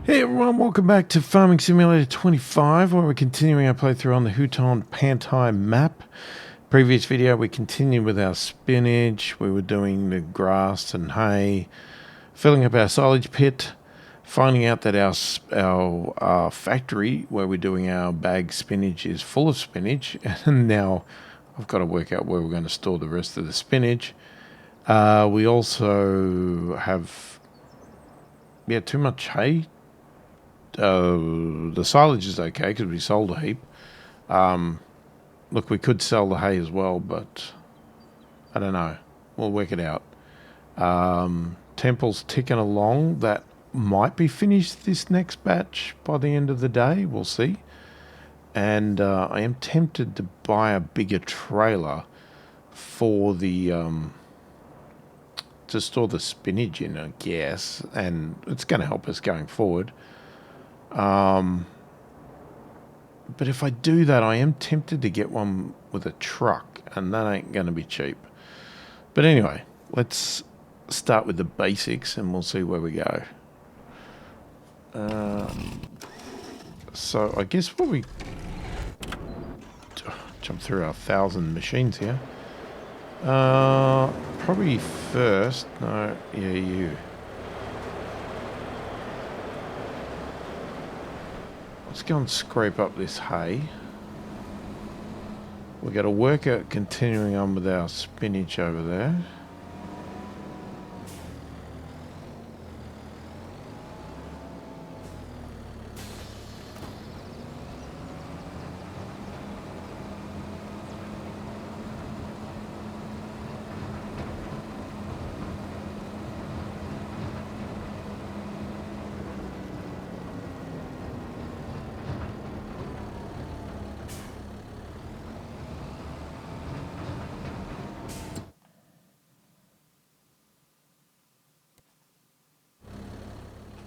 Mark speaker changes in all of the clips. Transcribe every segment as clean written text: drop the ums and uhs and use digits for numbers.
Speaker 1: Hey everyone, welcome back to Farming Simulator 25, where we're continuing our playthrough on the Hutan Pantai map. Previous video we continued with our spinach, we were doing the grass and hay, filling up our silage pit, finding out that our factory where we're doing our bag spinach is full of spinach, and now I've got to work out where we're going to store the rest of the spinach. We also have too much hay. The silage is okay because we sold a heap. Look, we could sell the hay as well, but I don't know. We'll work it out. Temple's ticking along. That might be finished this next batch by the end of the day. We'll see. And I am tempted to buy a bigger trailer for the to store the spinach in, I guess, and it's going to help us going forward. But if I do that, I am tempted to get one with a truck, and that ain't going to be cheap. But anyway, let's start with the basics, and we'll see where we go. So I guess what we jump through our 1,000 machines here. Probably first. No, yeah, you. Let's go and scrape up this hay. We've got to work out continuing on with our spinach over there.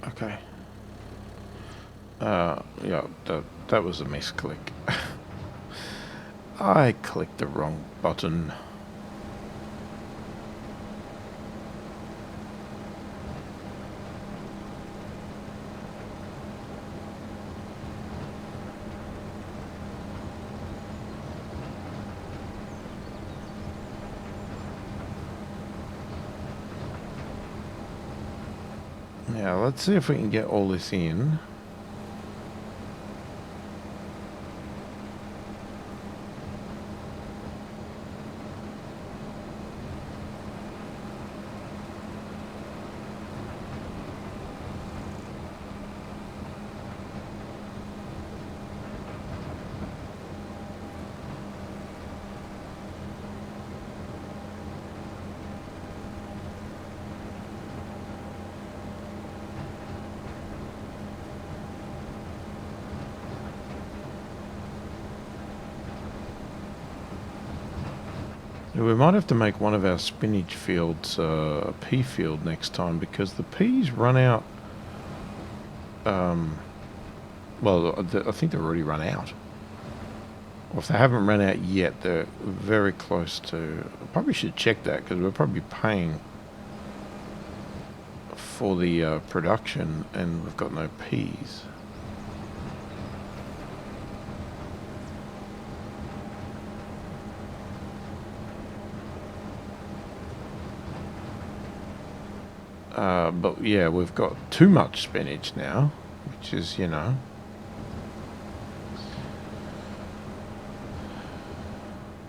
Speaker 1: Okay. Yeah, that was a misclick. I clicked the wrong button. Now, let's see if we can get all this in. We might have to make one of our spinach fields a pea field next time, because the peas run out. Well, I think they've already run out. Or if they haven't run out yet, they're very close to. I probably should check that, because we're probably paying for the production and we've got no peas. But yeah, we've got too much spinach now, which is, you know.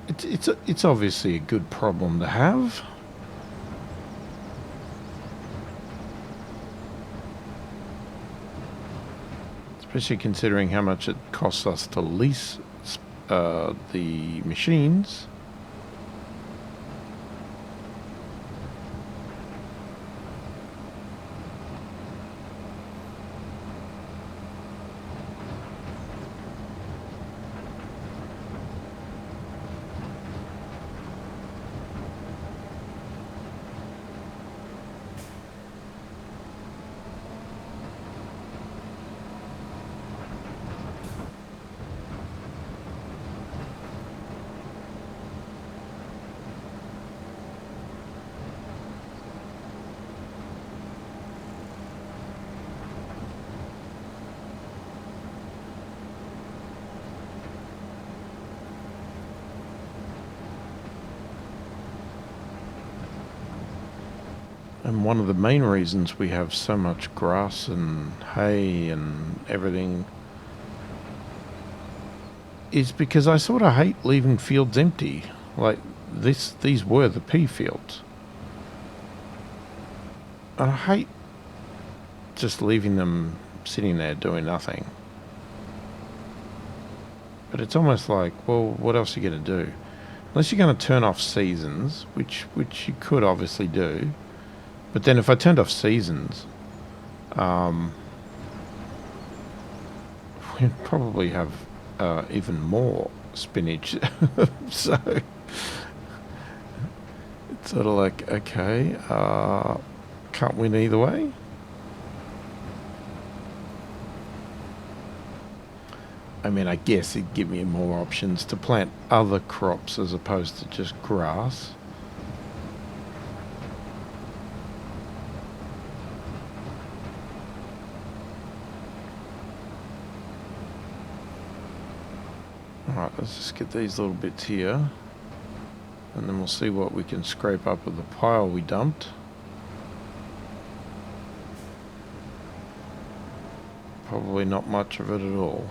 Speaker 1: It's obviously a good problem to have. Especially considering how much it costs us to lease the machines. And one of the main reasons we have so much grass and hay and everything is because I sort of hate leaving fields empty. Like these were the pea fields. And I hate just leaving them sitting there doing nothing. But it's almost like, well, what else are you going to do? Unless you're going to turn off seasons, which you could obviously do. But then if I turned off seasons, we'd probably have even more spinach. So it's sort of like, okay, can't win either way. I mean, I guess it'd give me more options to plant other crops as opposed to just grass. Alright, let's just get these little bits here. And then we'll see what we can scrape up of the pile we dumped. Probably not much of it at all.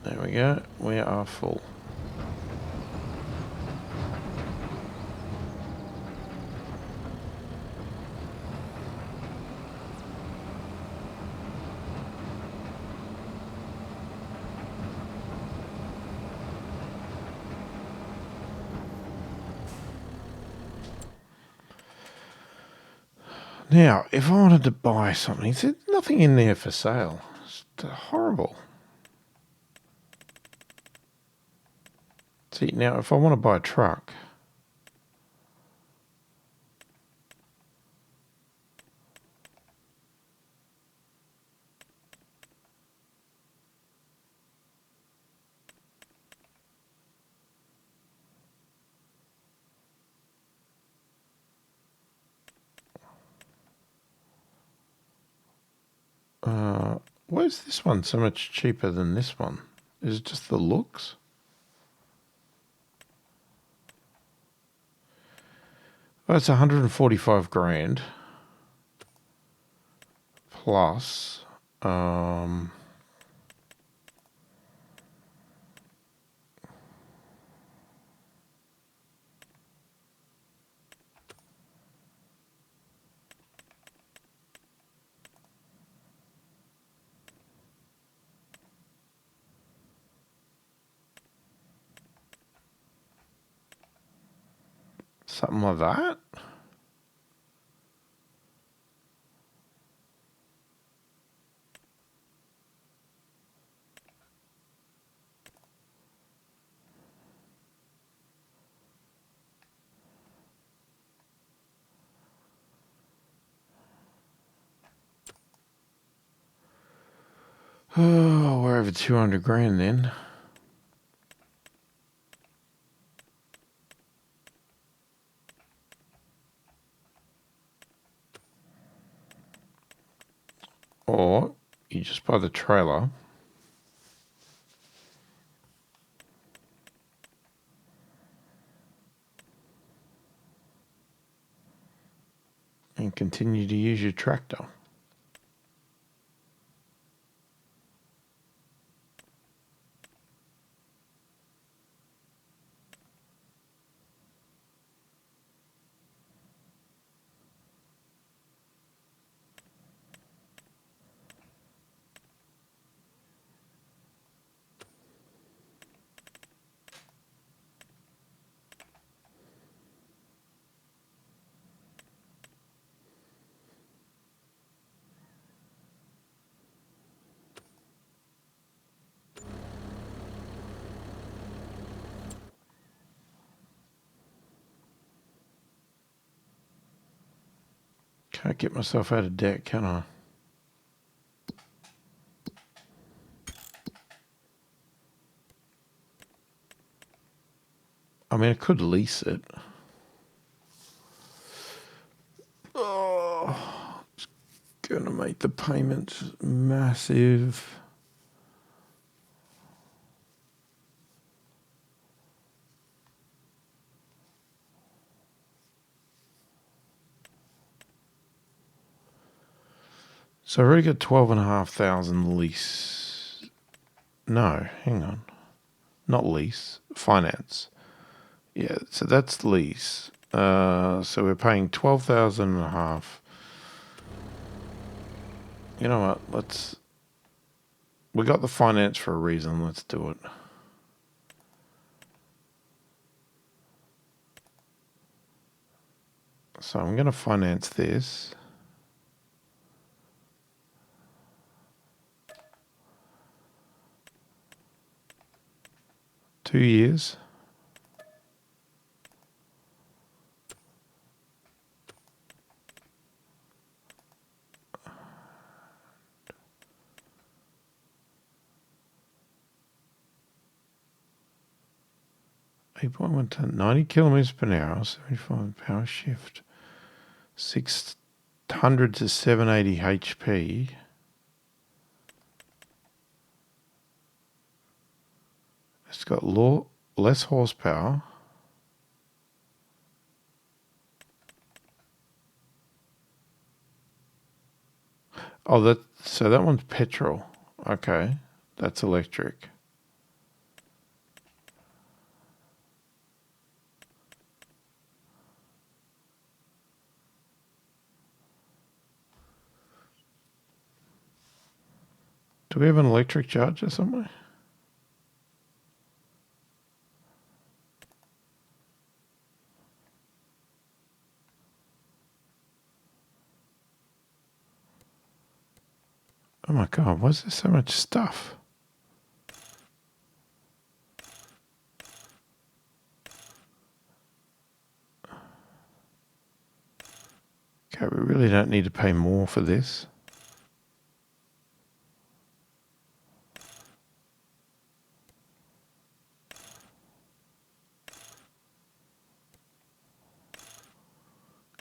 Speaker 1: There we go, we are full. Now, if I wanted to buy something, there's nothing in there for sale. It's horrible. See, now if I want to buy a truck, why is this one so much cheaper than this one? Is it just the looks? Well, it's 145 grand plus something like that. Oh, we're over 200 grand then. Or you just buy the trailer. And continue to use your tractor. Can't get myself out of debt, can I? I mean, I could lease it. Oh, it's gonna make the payments massive. So I've already got 12,500 lease. No, hang on. Not lease, finance. Yeah, so that's lease. So we're paying 12,000 and a half. You know what? We got the finance for a reason. Let's do it. So I'm going to finance this. Two years. .1 90 kilometers per hour, 75 power shift, 600 to 780 HP. It's got less horsepower. Oh, so that one's petrol. Okay, that's electric. Do we have an electric charger somewhere? Oh my God, why is there so much stuff? Okay, we really don't need to pay more for this.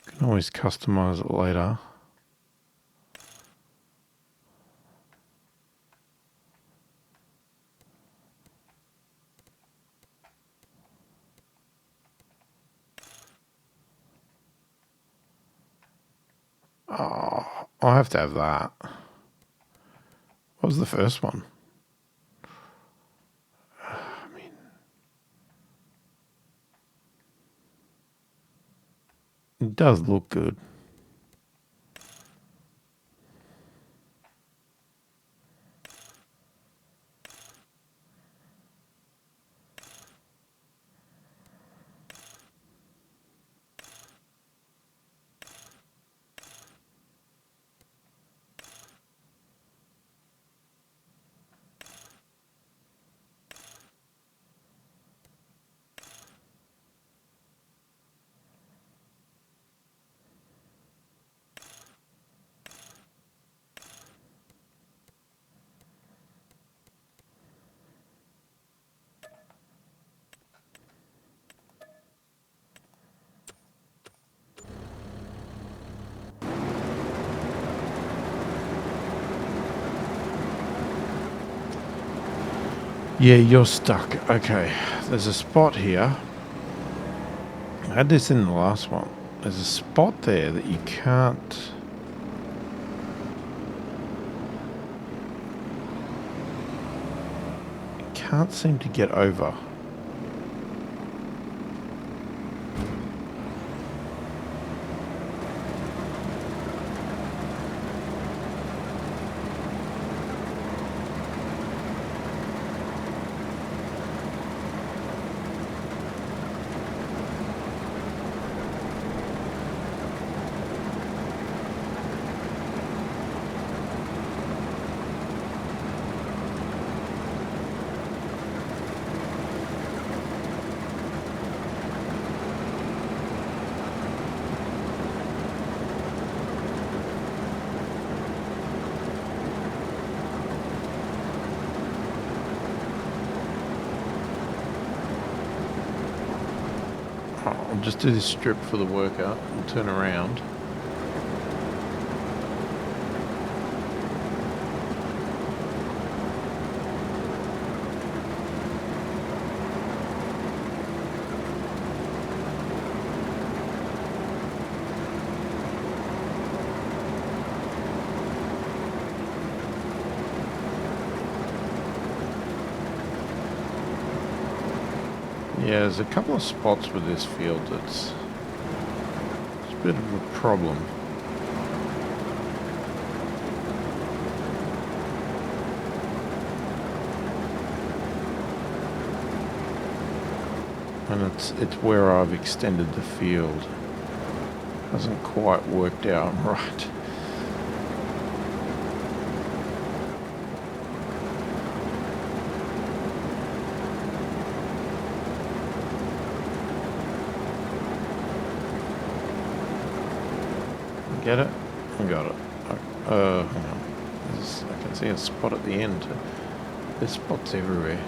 Speaker 1: Can always customize it later. Oh, I'll have to have that. What was the first one? I mean, it does look good. Yeah, you're stuck. Okay, there's a spot here. I had this in the last one. There's a spot there that you can't seem to get over. I'll just do this strip for the worker and turn around. Yeah, there's a couple of spots with this field that's it's a bit of a problem. And it's where I've extended the field. Hasn't quite worked out right. Get it? I got it. Hang on. I can see a spot at the end. There's spots everywhere.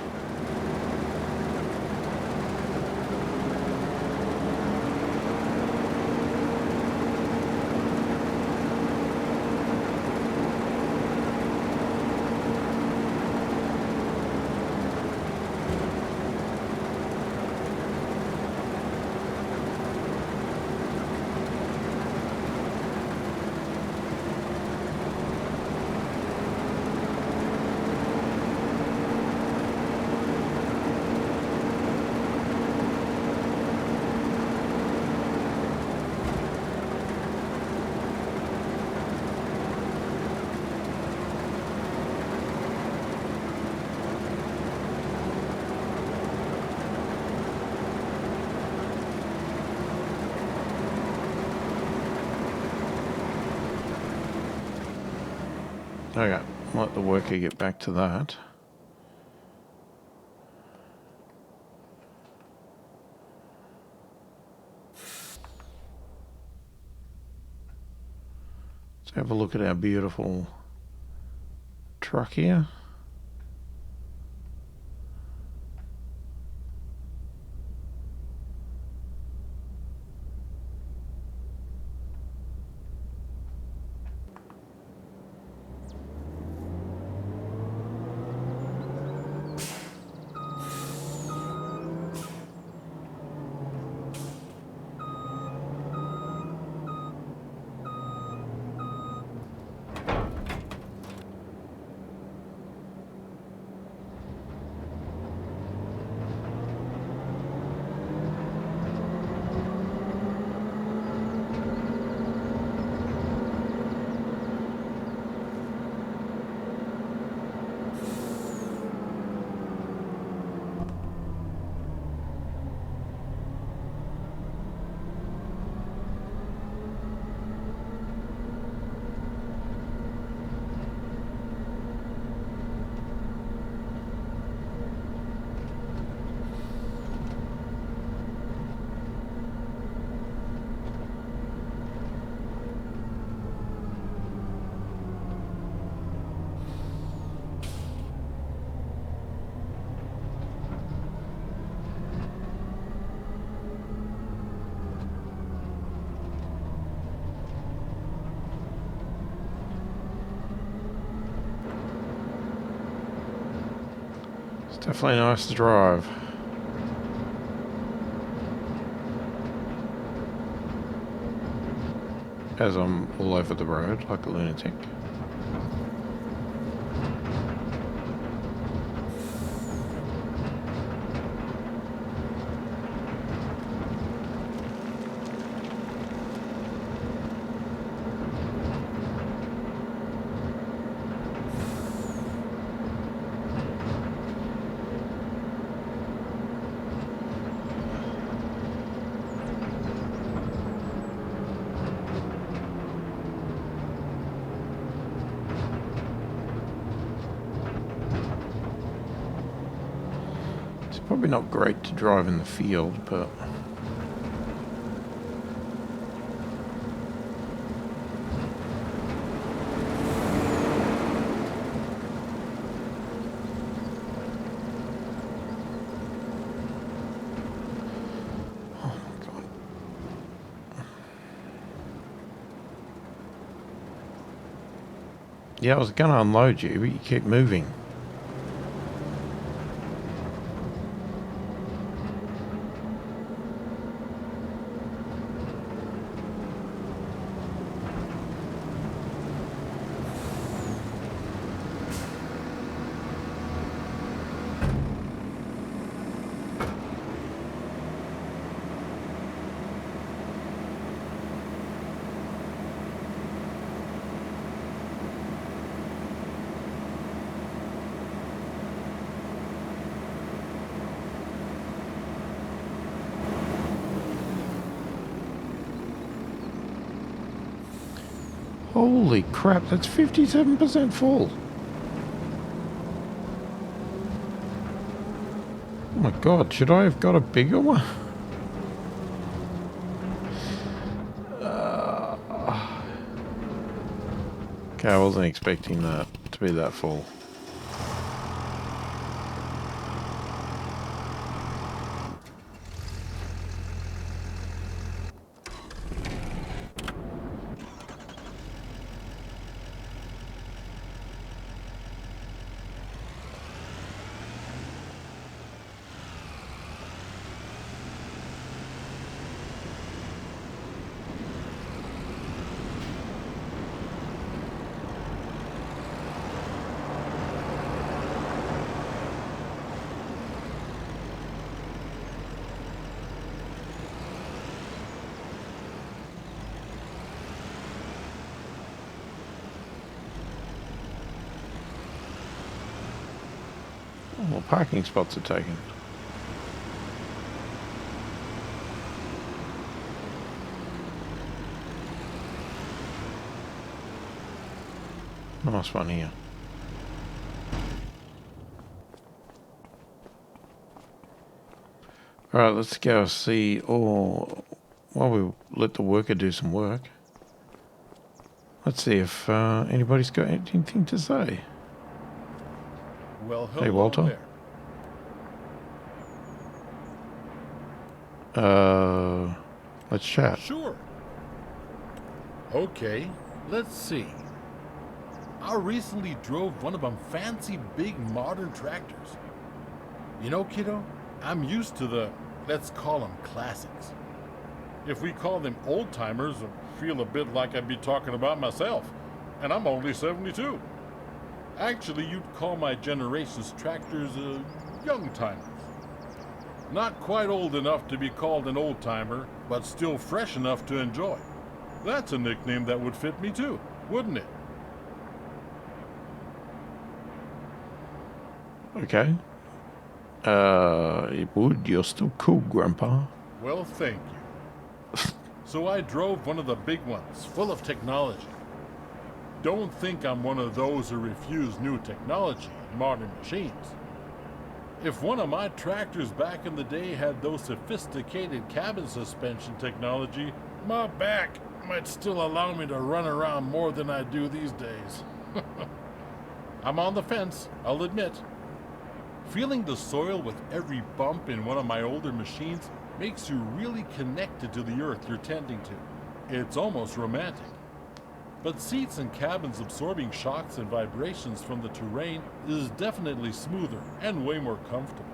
Speaker 1: Okay, let the worker get back to that. Let's have a look at our beautiful truck here. It's definitely nice to drive. As I'm all over the road like a lunatic. Probably not great to drive in the field, but oh my God. Yeah, I was gonna unload you, but you keep moving. Holy crap, that's 57% full. Oh my god, should I have got a bigger one? Okay, I wasn't expecting that to be that full. Well, parking spots are taken. Nice one here. Alright, let's go see, while we let the worker do some work, let's see if anybody's got anything to say.
Speaker 2: Well, hello
Speaker 1: Hey, Walter.
Speaker 2: there.
Speaker 1: Let's chat.
Speaker 2: Sure. Okay, let's see. I recently drove one of them fancy big modern tractors. You know, kiddo, I'm used to the, let's call them classics. If we call them old-timers, I feel a bit like I'd be talking about myself, and I'm only 72. Actually, you'd call my generation's tractors young-timers. Not quite old enough to be called an old-timer, but still fresh enough to enjoy. That's a nickname that would fit me too, wouldn't it?
Speaker 1: Okay. It would. You're still cool, Grandpa.
Speaker 2: Well, thank you. So I drove one of the big ones, full of technology. Don't think I'm one of those who refuse new technology and modern machines. If one of my tractors back in the day had those sophisticated cabin suspension technology, my back might still allow me to run around more than I do these days. I'm on the fence, I'll admit. Feeling the soil with every bump in one of my older machines makes you really connected to the earth you're tending to. It's almost romantic. But seats and cabins absorbing shocks and vibrations from the terrain is definitely smoother and way more comfortable.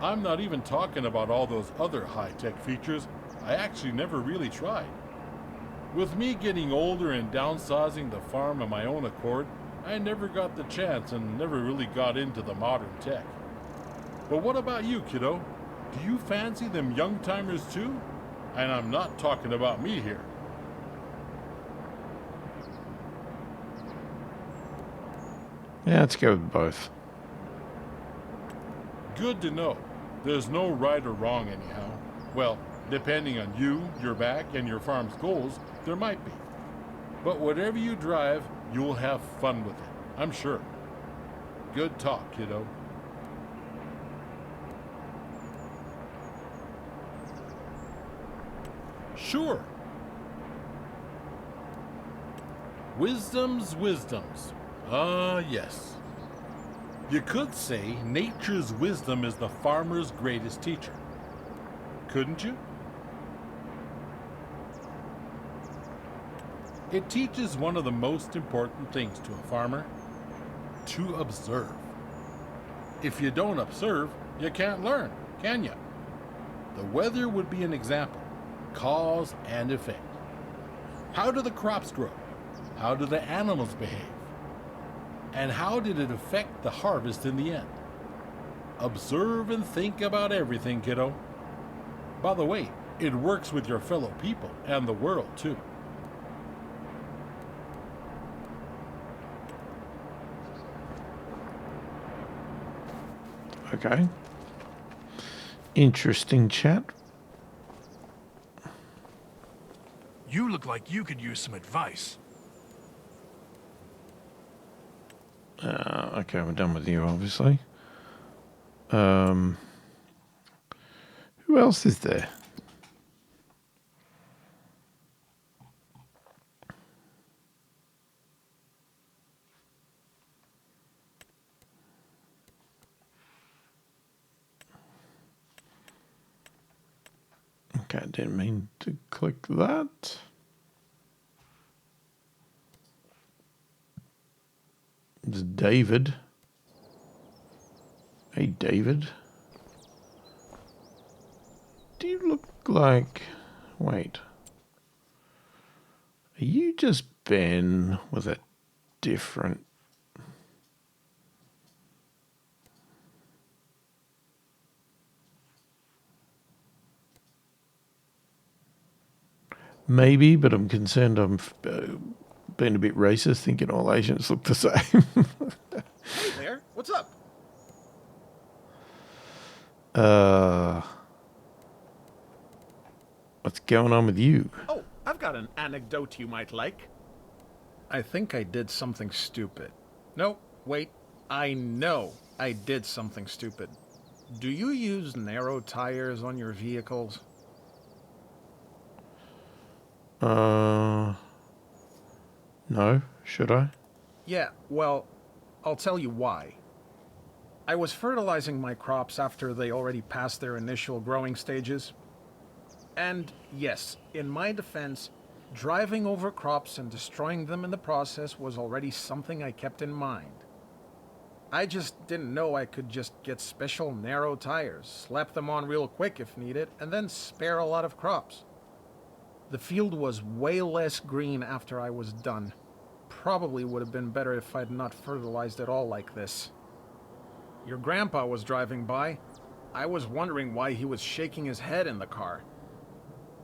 Speaker 2: I'm not even talking about all those other high-tech features I actually never really tried. With me getting older and downsizing the farm of my own accord, I never got the chance and never really got into the modern tech. But what about you, kiddo? Do you fancy them young-timers too? And I'm not talking about me here.
Speaker 1: Yeah, let's go with both.
Speaker 2: Good to know. There's no right or wrong anyhow. Well, depending on you, your back, and your farm's goals, there might be. But whatever you drive, you'll have fun with it, I'm sure. Good talk, kiddo. Sure. Wisdoms. Yes. You could say nature's wisdom is the farmer's greatest teacher. Couldn't you? It teaches one of the most important things to a farmer: to observe. If you don't observe, you can't learn, can you? The weather would be an example. Cause and effect. How do the crops grow? How do the animals behave? And how did it affect the harvest in the end? Observe and think about everything, kiddo. By the way, it works with your fellow people and the world, too.
Speaker 1: Okay. Interesting chat.
Speaker 3: You look like you could use some advice.
Speaker 1: Okay, we're done with you, obviously. Who else is there? Okay, I didn't mean to click that. It's David. Hey, David. Do you look like... Wait. Are you just Ben with a different... Maybe, but I'm concerned I'm being a bit racist, thinking all Asians look the same.
Speaker 3: Hey there, what's up?
Speaker 1: What's going on with you?
Speaker 3: Oh, I've got an anecdote you might like. I think I did something stupid. No, wait, I know I did something stupid. Do you use narrow tires on your vehicles?
Speaker 1: No, should I?
Speaker 3: Yeah, well, I'll tell you why. I was fertilizing my crops after they already passed their initial growing stages. And yes, in my defense, driving over crops and destroying them in the process was already something I kept in mind. I just didn't know I could just get special narrow tires, slap them on real quick if needed, and then spare a lot of crops. The field was way less green after I was done. Probably would have been better if I'd not fertilized it all like this. Your grandpa was driving by. I was wondering why he was shaking his head in the car.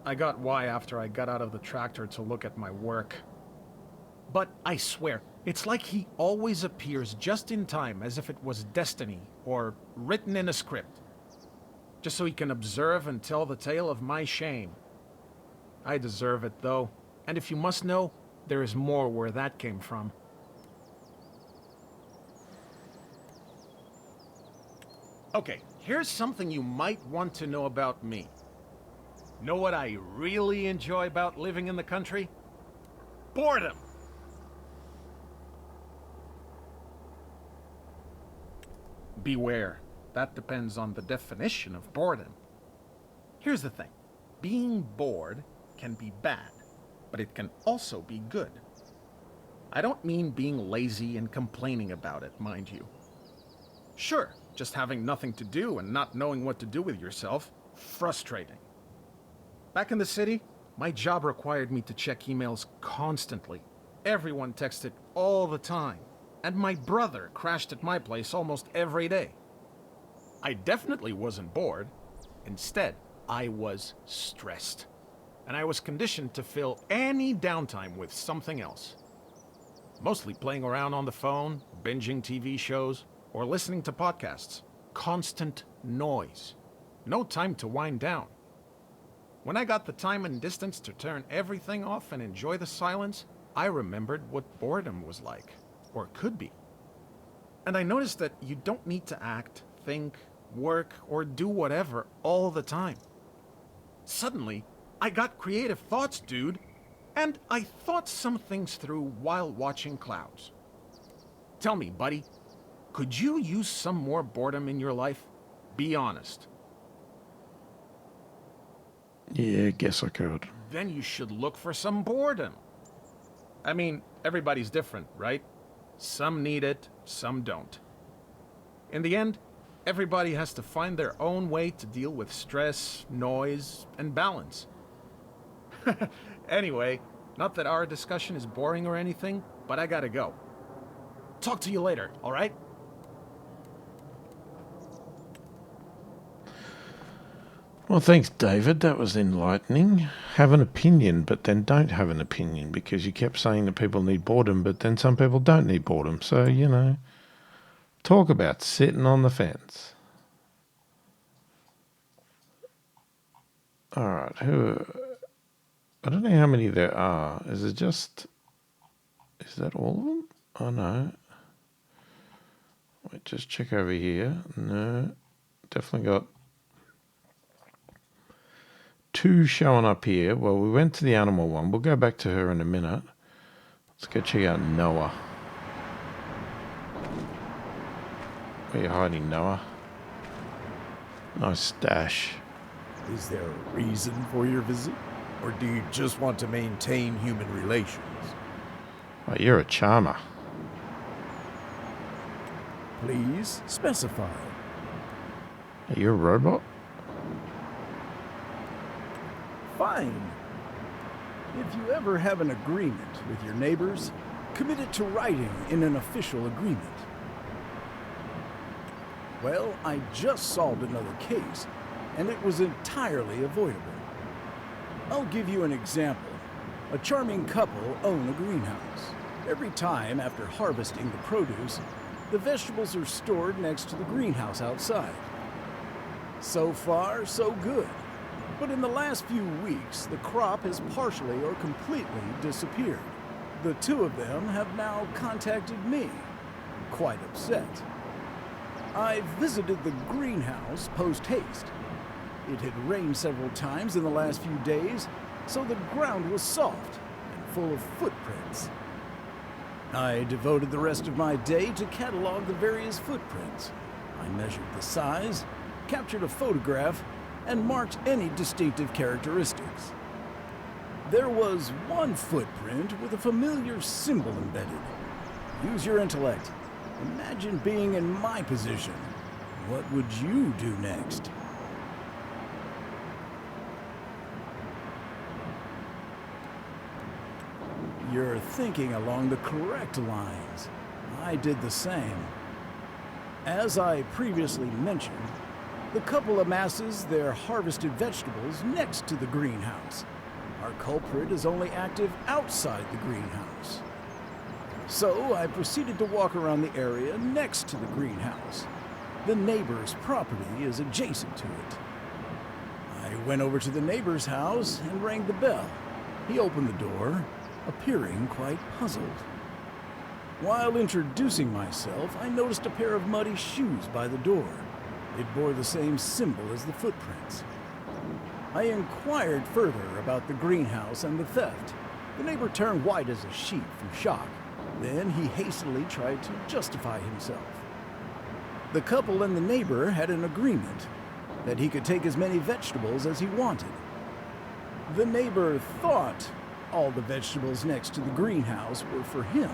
Speaker 3: I got why after I got out of the tractor to look at my work. But I swear, it's like he always appears just in time, as if it was destiny, or written in a script. Just so he can observe and tell the tale of my shame. I deserve it, though, and if you must know, there is more where that came from. Okay, here's something you might want to know about me. Know what I really enjoy about living in the country? Boredom! Beware, that depends on the definition of boredom. Here's the thing, being bored can be bad, but it can also be good. I don't mean being lazy and complaining about it, mind you. Sure, just having nothing to do and not knowing what to do with yourself, frustrating. Back in the city, my job required me to check emails constantly. Everyone texted all the time, and my brother crashed at my place almost every day. I definitely wasn't bored. Instead, I was stressed. And I was conditioned to fill any downtime with something else. Mostly playing around on the phone, binging TV shows, or listening to podcasts. Constant noise. No time to wind down. When I got the time and distance to turn everything off and enjoy the silence, I remembered what boredom was like, or could be. And I noticed that you don't need to act, think, work, or do whatever all the time. Suddenly, I got creative thoughts, dude, and I thought some things through while watching clouds. Tell me, buddy, could you use some more boredom in your life? Be honest.
Speaker 1: Yeah, I guess I could.
Speaker 3: Then you should look for some boredom. I mean, everybody's different, right? Some need it, some don't. In the end, everybody has to find their own way to deal with stress, noise, and balance. Anyway, not that our discussion is boring or anything, but I gotta go. Talk to you later, all right?
Speaker 1: Well, thanks, David. That was enlightening. Have an opinion, but then don't have an opinion, because you kept saying that people need boredom, but then some people don't need boredom. So, you know, talk about sitting on the fence. All right, I don't know how many there are. Is that all of them? Oh, no. Wait, just check over here. No, definitely got 2 showing up here. Well, we went to the animal one. We'll go back to her in a minute. Let's go check out Noah. Where are you hiding, Noah? Nice stash.
Speaker 4: Is there a reason for your visit? Or do you just want to maintain human relations?
Speaker 1: Oh, you're a charmer.
Speaker 4: Please specify.
Speaker 1: Are you a robot?
Speaker 4: Fine. If you ever have an agreement with your neighbors, commit it to writing in an official agreement. Well, I just solved another case, and it was entirely avoidable. I'll give you an example. A charming couple own a greenhouse. Every time after harvesting the produce, the vegetables are stored next to the greenhouse outside. So far, so good. But in the last few weeks, the crop has partially or completely disappeared. The two of them have now contacted me, quite upset. I visited the greenhouse post-haste. It had rained several times in the last few days, so the ground was soft and full of footprints. I devoted the rest of my day to catalog the various footprints. I measured the size, captured a photograph, and marked any distinctive characteristics. There was one footprint with a familiar symbol embedded. Use your intellect. Imagine being in my position. What would you do next? You're thinking along the correct lines. I did the same. As I previously mentioned, the couple amasses their harvested vegetables next to the greenhouse. Our culprit is only active outside the greenhouse. So I proceeded to walk around the area next to the greenhouse. The neighbor's property is adjacent to it. I went over to the neighbor's house and rang the bell. He opened the door, appearing quite puzzled. While introducing myself, I noticed a pair of muddy shoes by the door. It bore the same symbol as the footprints. I inquired further about the greenhouse and the theft. The neighbor turned white as a sheet from shock. Then he hastily tried to justify himself. The couple and the neighbor had an agreement that he could take as many vegetables as he wanted. The neighbor thought all the vegetables next to the greenhouse were for him.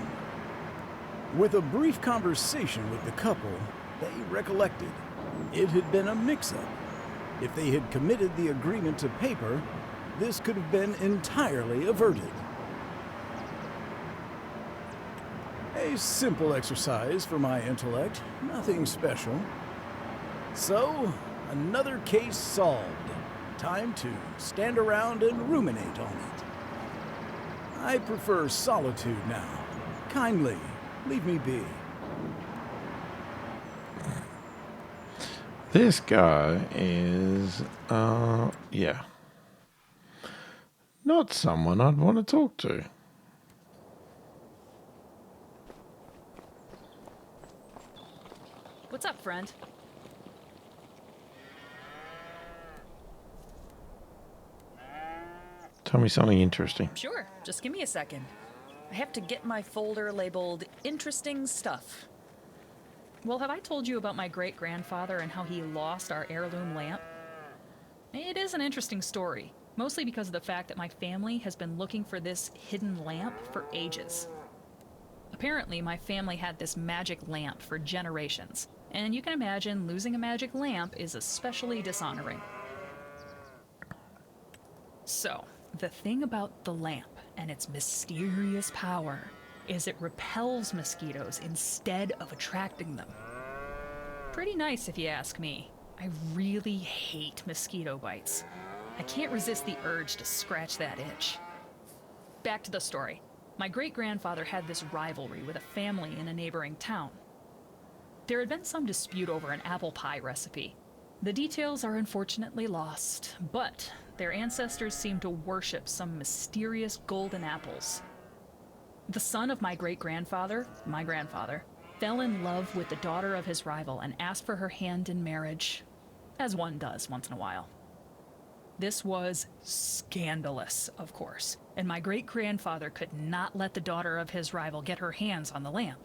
Speaker 4: With a brief conversation with the couple, they recollected it had been a mix-up. If they had committed the agreement to paper, this could have been entirely averted. A simple exercise for my intellect, nothing special. So, another case solved. Time to stand around and ruminate on it. I prefer solitude now. Kindly, leave me be.
Speaker 1: This guy is, yeah. Not someone I'd want to talk to.
Speaker 5: What's up, friend?
Speaker 1: Tell me something interesting.
Speaker 5: Sure, just give me a second. I have to get my folder labeled Interesting Stuff. Well, have I told you about my great-grandfather and how he lost our heirloom lamp? It is an interesting story, mostly because of the fact that my family has been looking for this hidden lamp for ages. Apparently, my family had this magic lamp for generations, and you can imagine losing a magic lamp is especially dishonoring. So, the thing about the lamp and its mysterious power is it repels mosquitoes instead of attracting them. Pretty nice if you ask me. I really hate mosquito bites. I can't resist the urge to scratch that itch. Back to the story. My great-grandfather had this rivalry with a family in a neighboring town. There had been some dispute over an apple pie recipe. The details are unfortunately lost, but their ancestors seemed to worship some mysterious golden apples. The son of my great-grandfather, my grandfather, fell in love with the daughter of his rival and asked for her hand in marriage, as one does once in a while. This was scandalous, of course, and my great-grandfather could not let the daughter of his rival get her hands on the lamp.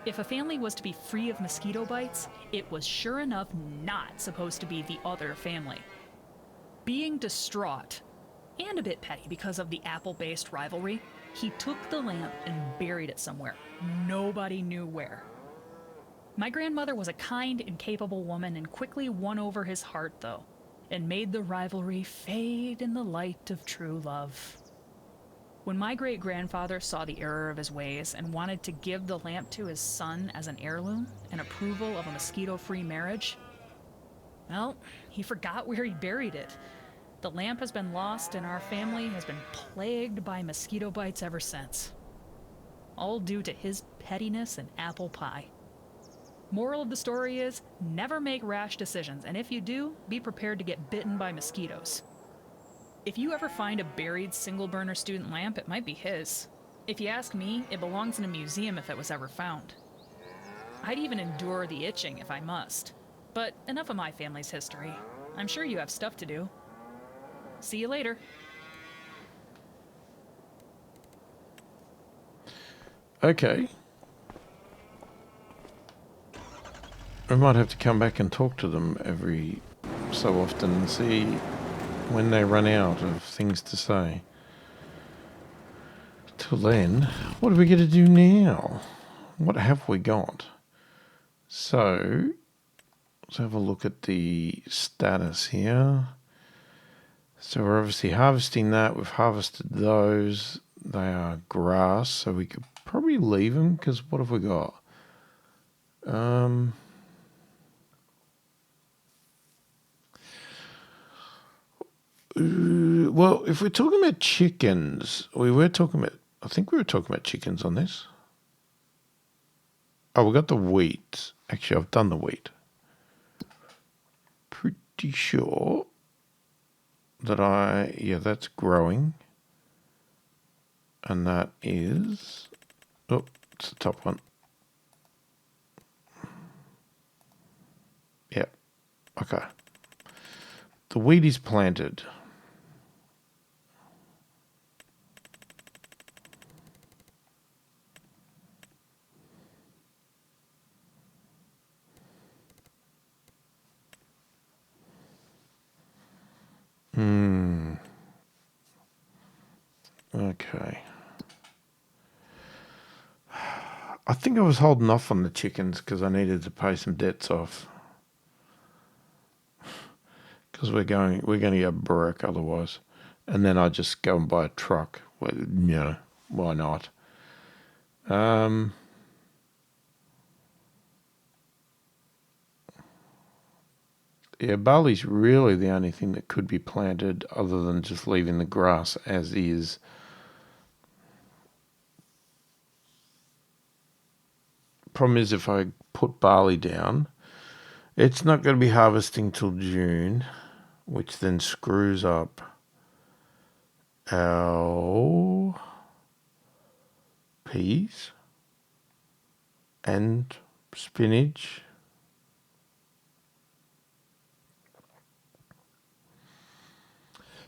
Speaker 5: If a family was to be free of mosquito bites, it was sure enough not supposed to be the other family. Being distraught, and a bit petty because of the apple-based rivalry, he took the lamp and buried it somewhere. Nobody knew where. My grandmother was a kind and capable woman and quickly won over his heart, though, and made the rivalry fade in the light of true love. When my great-grandfather saw the error of his ways and wanted to give the lamp to his son as an heirloom and approval of a mosquito-free marriage, well, he forgot where he buried it. The lamp has been lost and our family has been plagued by mosquito bites ever since. All due to his pettiness and apple pie. Moral of the story is, never make rash decisions, and if you do, be prepared to get bitten by mosquitoes. If you ever find a buried single-burner student lamp, it might be his. If you ask me, it belongs in a museum if it was ever found. I'd even endure the itching if I must. But enough of my family's history. I'm sure you have stuff to do. See you later.
Speaker 1: Okay. We might have to come back and talk to them every so often and see when they run out of things to say. Till then, what are we going to do now? What have we got? So, let's have a look at the status here. So we're obviously harvesting that. We've harvested those. They are grass, so we could probably leave them, because what have we got? Well, if we're talking about chickens, I think we were talking about chickens on this. Oh, we got the wheat. Actually, I've done the wheat. Pretty sure that that's growing. And that is, oh, it's the top one. Yeah, okay. The wheat is planted. Okay. I think I was holding off on the chickens because I needed to pay some debts off. Because we're going to get broke otherwise. And then I just go and buy a truck. Well, why not? Yeah, barley's really the only thing that could be planted other than just leaving the grass as is. Problem is, if I put barley down, it's not going to be harvesting till June, which then screws up our peas and spinach.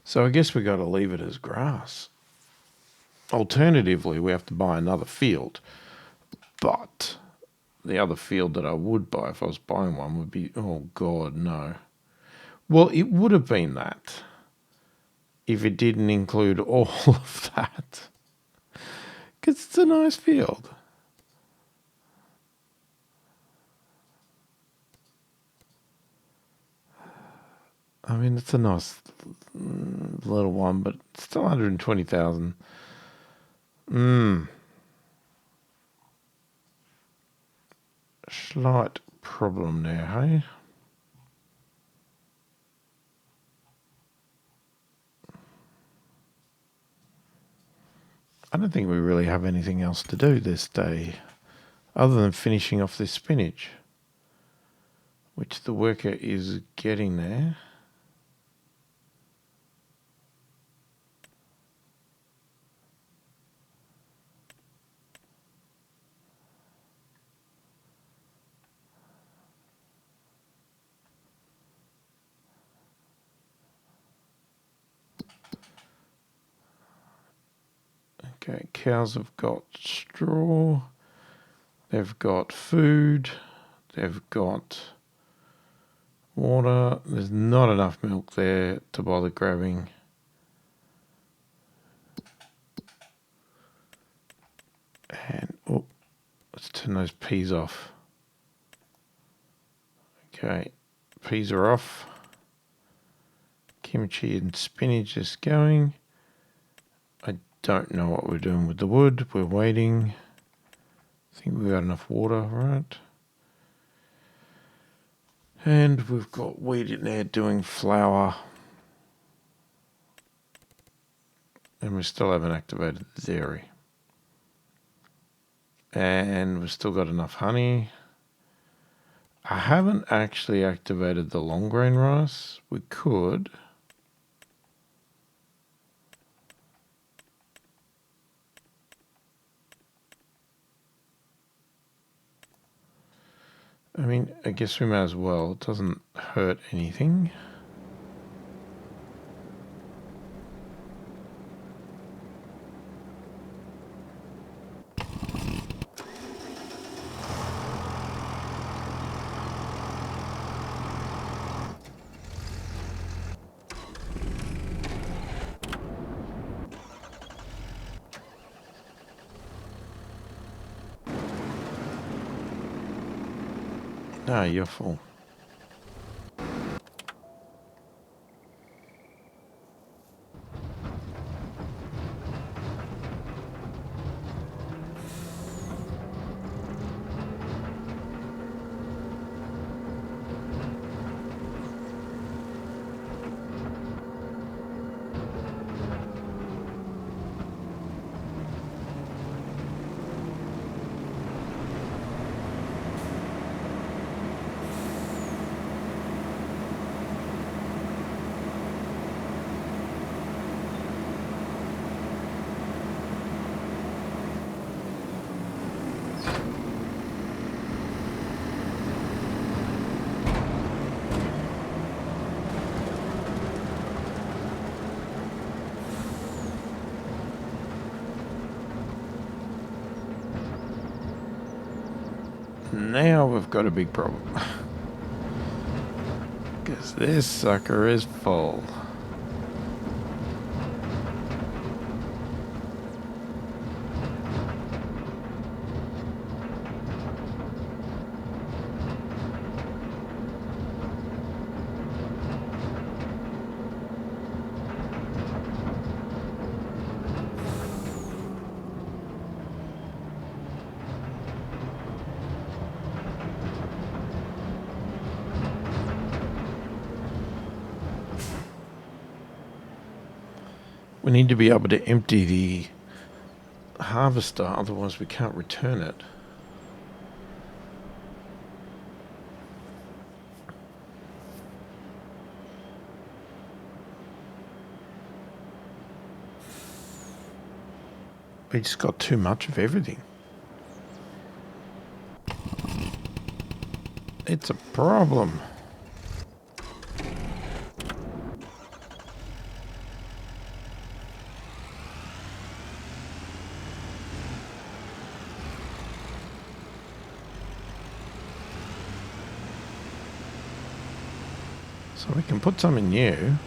Speaker 1: So I guess we got to leave it as grass. Alternatively, we have to buy another field. But the other field that I would buy if I was buying one would be, oh God, no. Well, it would have been that if it didn't include all of that. Because it's a nice field. I mean, it's a nice little one, but it's still 120,000. Slight problem there, hey? I don't think we really have anything else to do this day other than finishing off this spinach, which the worker is getting there. Okay, cows have got straw. They've got food. They've got water. There's not enough milk there to bother grabbing. And oh, let's turn those peas off. Okay, peas are off. Kimchi and spinach is going. I don't know what we're doing with the wood. We're waiting. I think we've got enough water, right? And we've got wheat in there doing flour. And we still haven't activated the dairy. And we've still got enough honey. I haven't actually activated the long grain rice. We could. I mean, I guess we may as well. It doesn't hurt anything. No, you're full. Now we've got a big problem. Because this sucker is full. We need to be able to empty the harvester, otherwise we can't return it. We just got too much of everything. It's a problem. So we can put something new.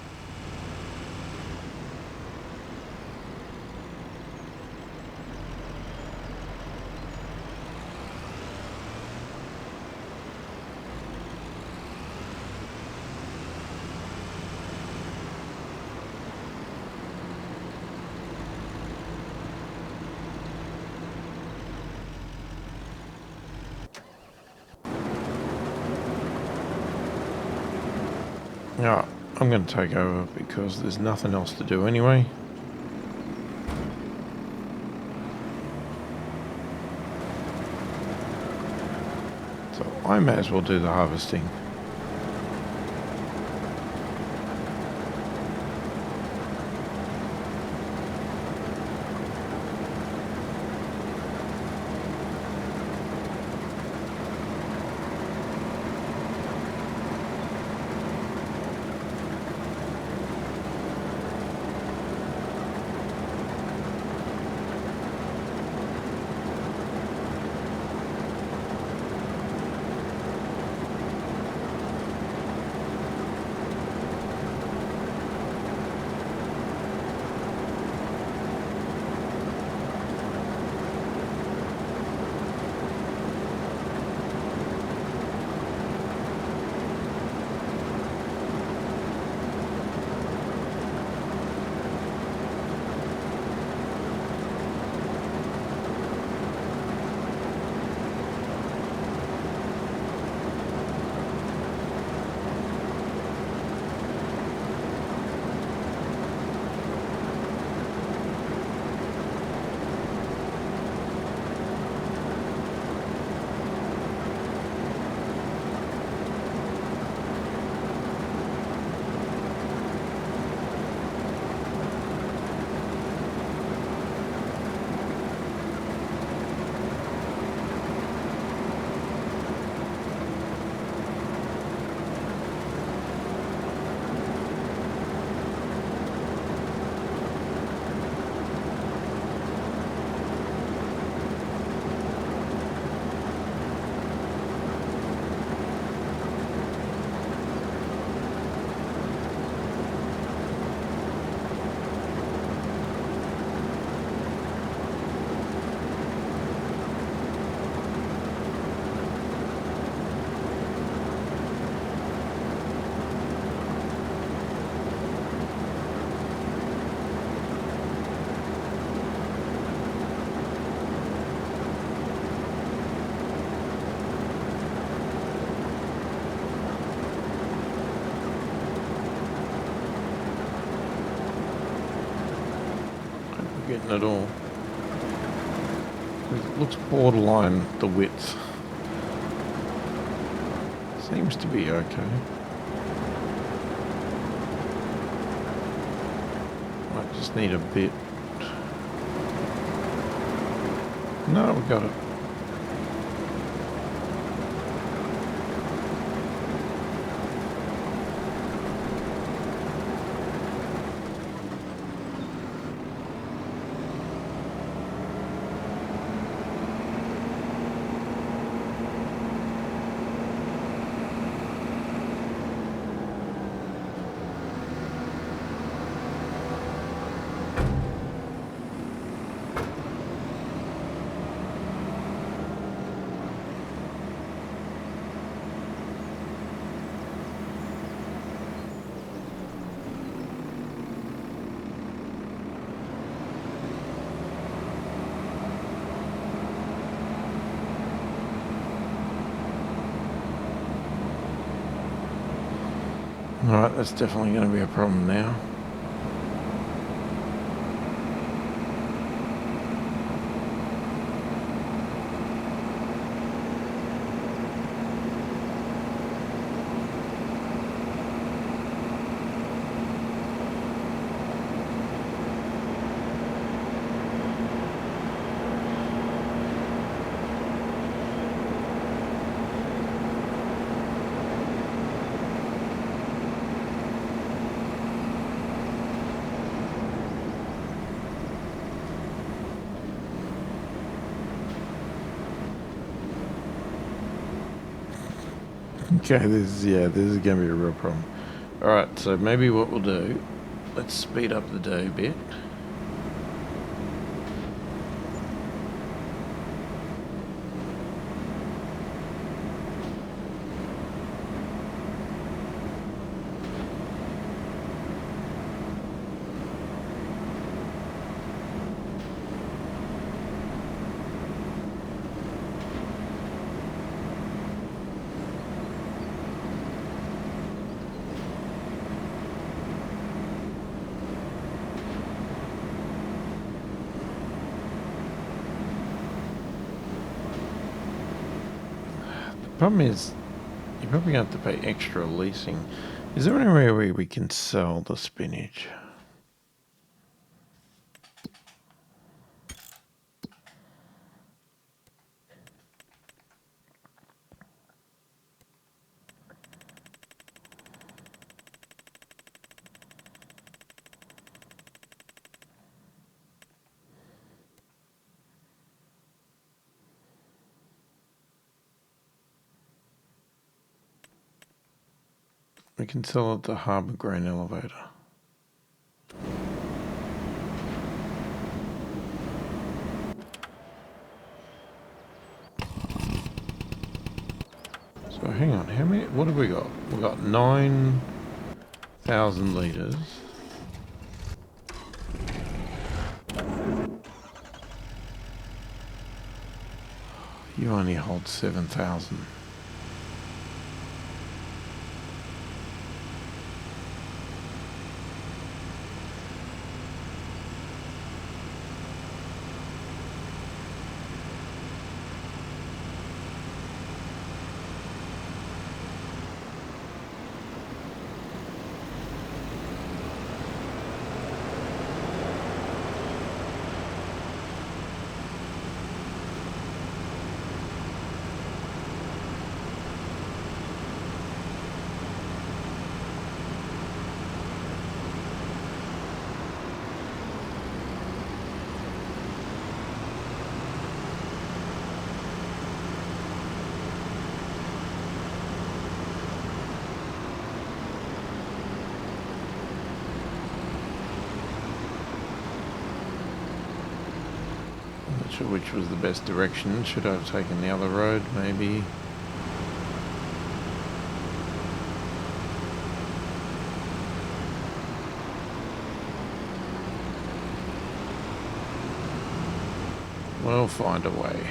Speaker 1: Yeah, I'm going to take over because there's nothing else to do anyway. So I may as well do the harvesting. fitting at all. It looks borderline the width. Seems to be okay. Might just need a bit. No, we got it. Alright, that's definitely going to be a problem now. Okay, this is going to be a real problem. Alright, so maybe what we'll do, let's speed up the day a bit. Problem is, you're probably going to have to pay extra leasing. Is there anywhere where we can sell the spinach? We can sell at the Harbour Grain Elevator. So hang on, how many, what have we got? We've got 9,000 litres. You only hold 7,000. Not sure which was the best direction. Should I have taken the other road, maybe? We'll find a way.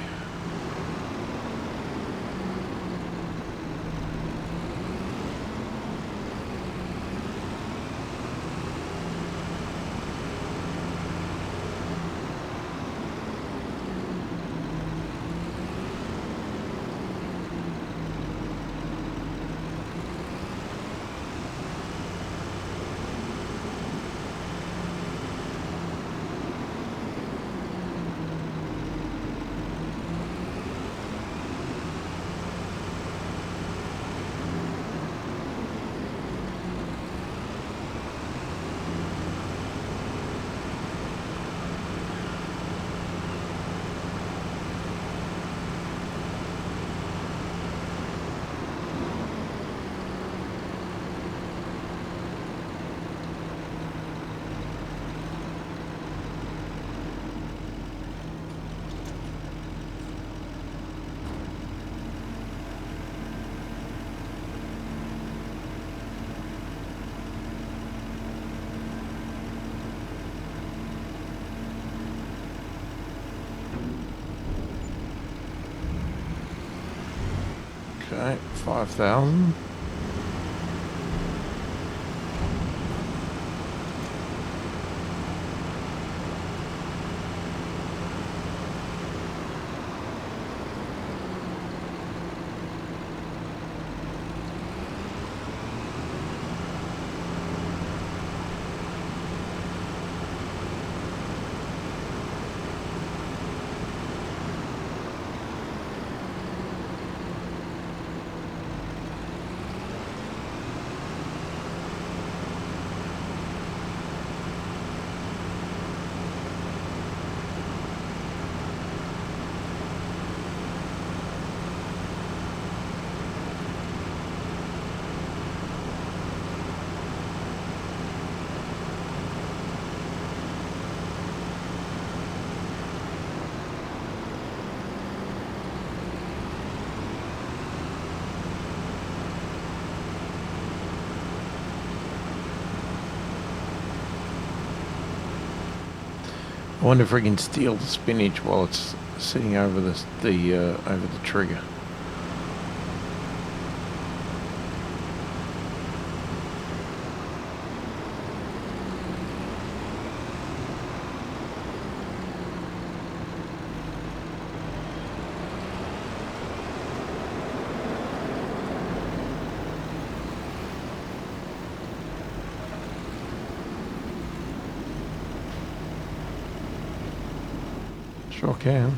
Speaker 1: Okay, 5,000. I wonder if we can steal the spinach while it's sitting over over the trigger. Sure can.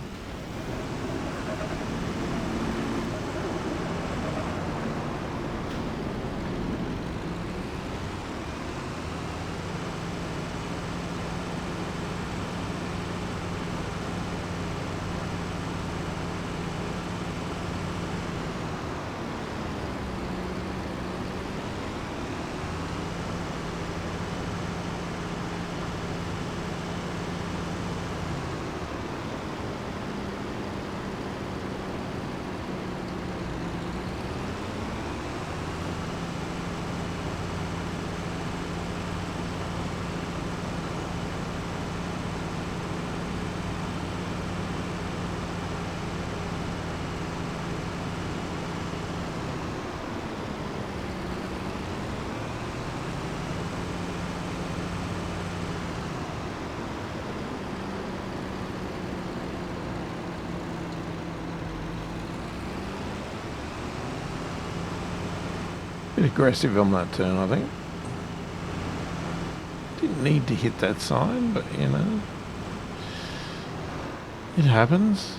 Speaker 1: Bit aggressive on that turn, I think. Didn't need to hit that sign, but you know, it happens.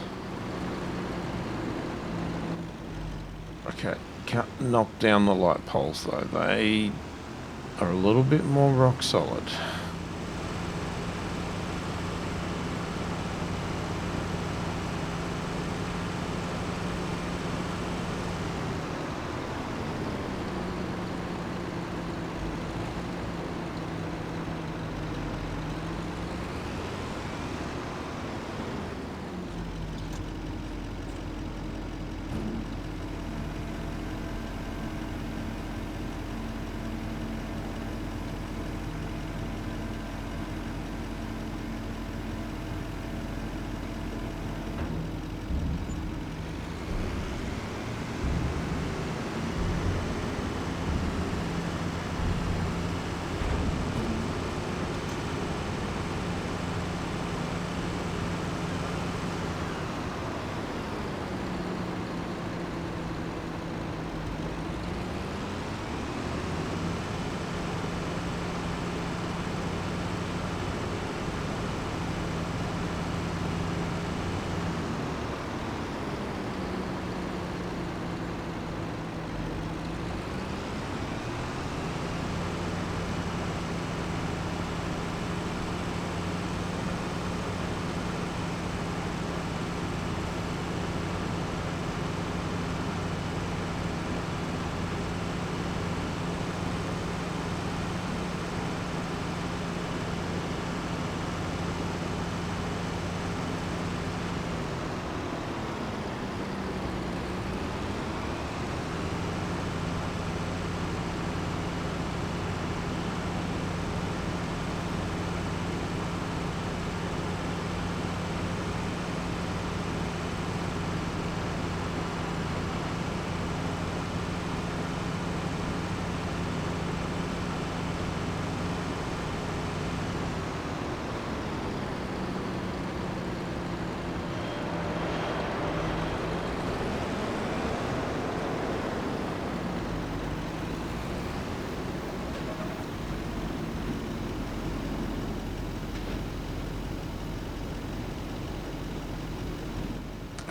Speaker 1: Okay, can't knock down the light poles though. They are a little bit more rock solid.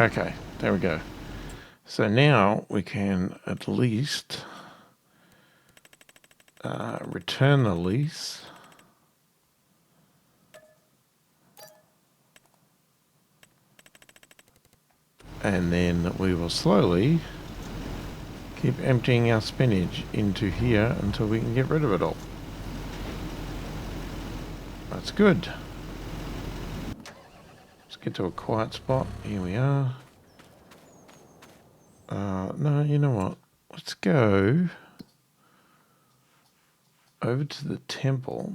Speaker 1: Okay, there we go. So now we can at least return the lease. And then we will slowly keep emptying our spinach into here until we can get rid of it all. That's good. Let's get to a quiet spot. Here we are. No, you know what? Let's go over to the temple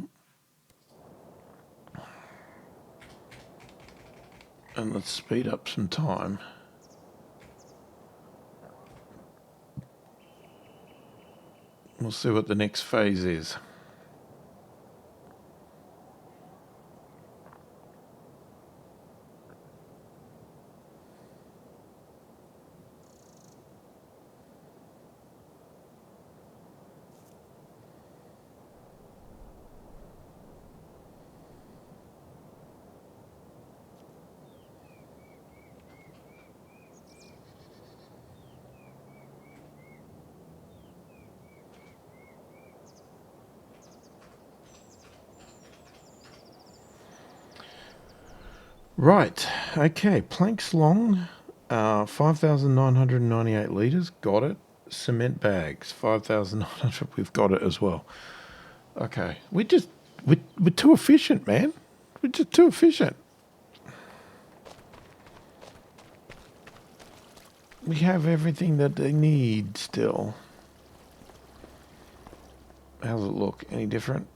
Speaker 1: and let's speed up some time. We'll see what the next phase is. Right, okay, planks long, 5,998 litres, got it. Cement bags, 5,900, we've got it as well. Okay, we're too efficient, man. We're just too efficient. We have everything that they need still. How's it look? Any different?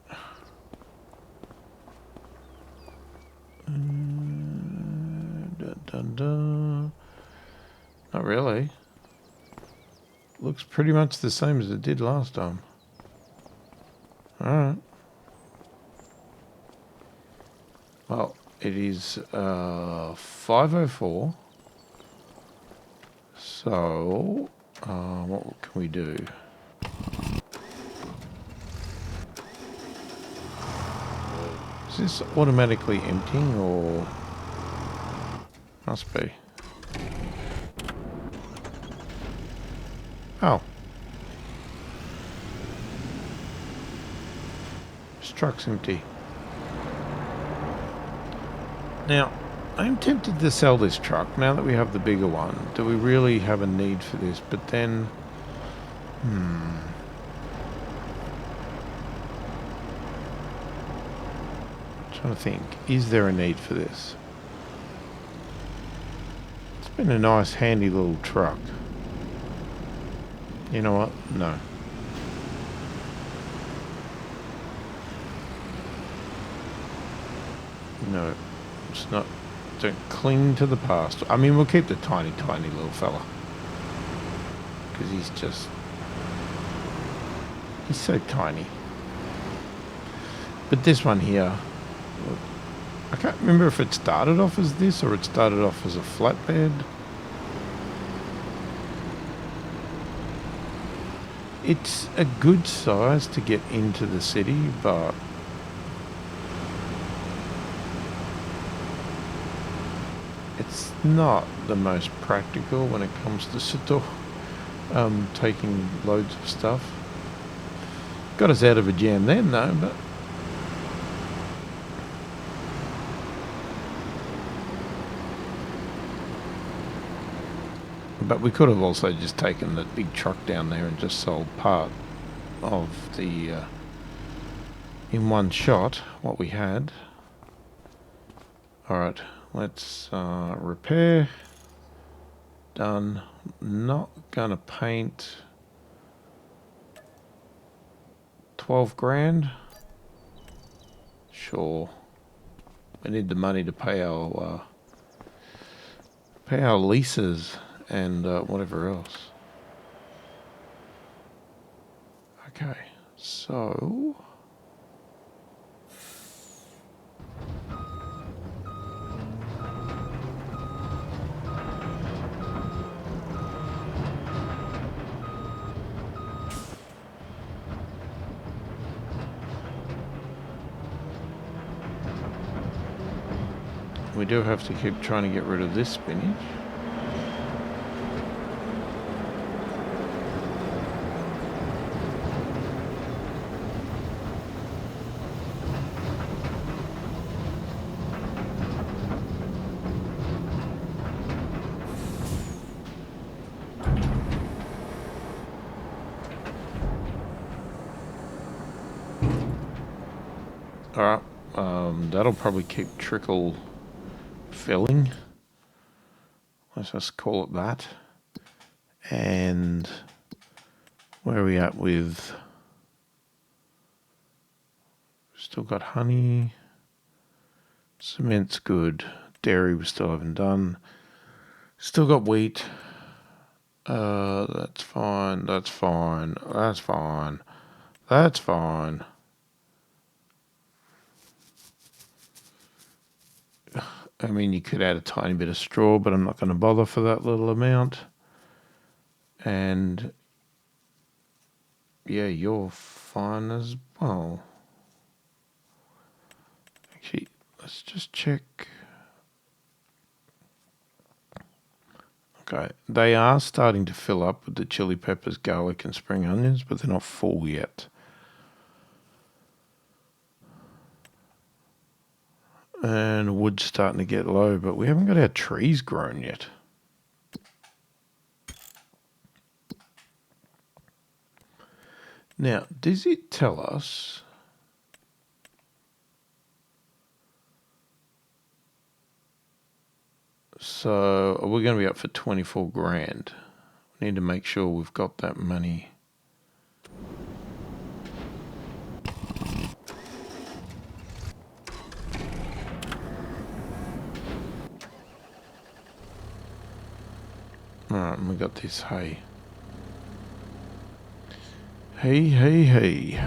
Speaker 1: Dun, dun, dun. Not really. Looks pretty much the same as it did last time. Alright. Well, it is 5:04. So, what can we do? Is this automatically emptying or... Must be. Oh. This truck's empty. Now, I'm tempted to sell this truck now that we have the bigger one. Do we really have a need for this? But then... Trying to think. Is there a need for this? It's been a nice, handy little truck. You know what? No. No. It's not... Don't cling to the past. I mean, we'll keep the tiny, tiny little fella. Because he's just... He's so tiny. But this one here... I can't remember if it started off as this or it started off as a flatbed. It's a good size to get into the city, but it's not the most practical when it comes to store, taking loads of stuff. Got us out of a jam then though, but we could have also just taken the big truck down there and just sold part of the, in one shot, what we had. Alright, let's repair. Done. Not gonna paint. 12 grand. Sure. We need the money to pay our leases and whatever else. Okay, so we do have to keep trying to get rid of this spinach. Alright, that'll probably keep trickle filling. Let's just call it that. And where are we at with... Still got honey. Cement's good. Dairy we still haven't done. Still got wheat. That's fine. That's fine. That's fine. That's fine. I mean, you could add a tiny bit of straw, but I'm not going to bother for that little amount. And yeah, you're fine as well. Actually, let's just check. Okay, they are starting to fill up with the chili peppers, garlic and spring onions, but they're not full yet. And wood's starting to get low, but we haven't got our trees grown yet. Now, does it tell us... So we're going to be up for 24 grand. We need to make sure we've got that money. Alright, and we got this hay. Hey, hey, hey.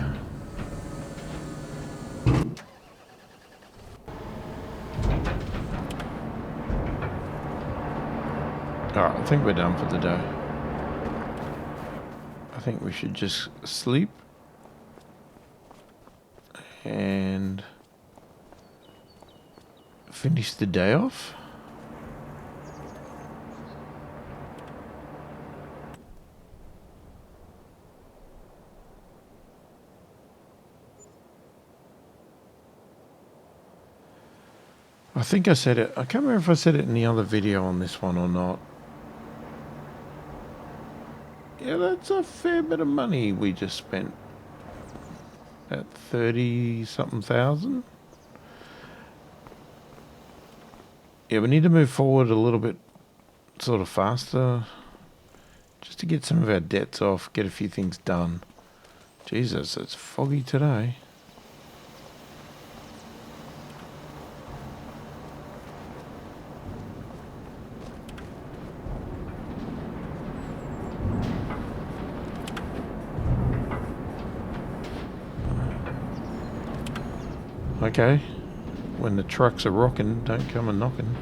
Speaker 1: Alright, I think we're done for the day. I think we should just sleep and finish the day off. I think I said it. I can't remember if I said it in the other video on this one or not. Yeah, that's a fair bit of money we just spent. At 30-something thousand. Yeah, we need to move forward a little bit sort of faster. Just to get some of our debts off, get a few things done. Jesus, it's foggy today. Okay, when the trucks are rocking, don't come and knocking.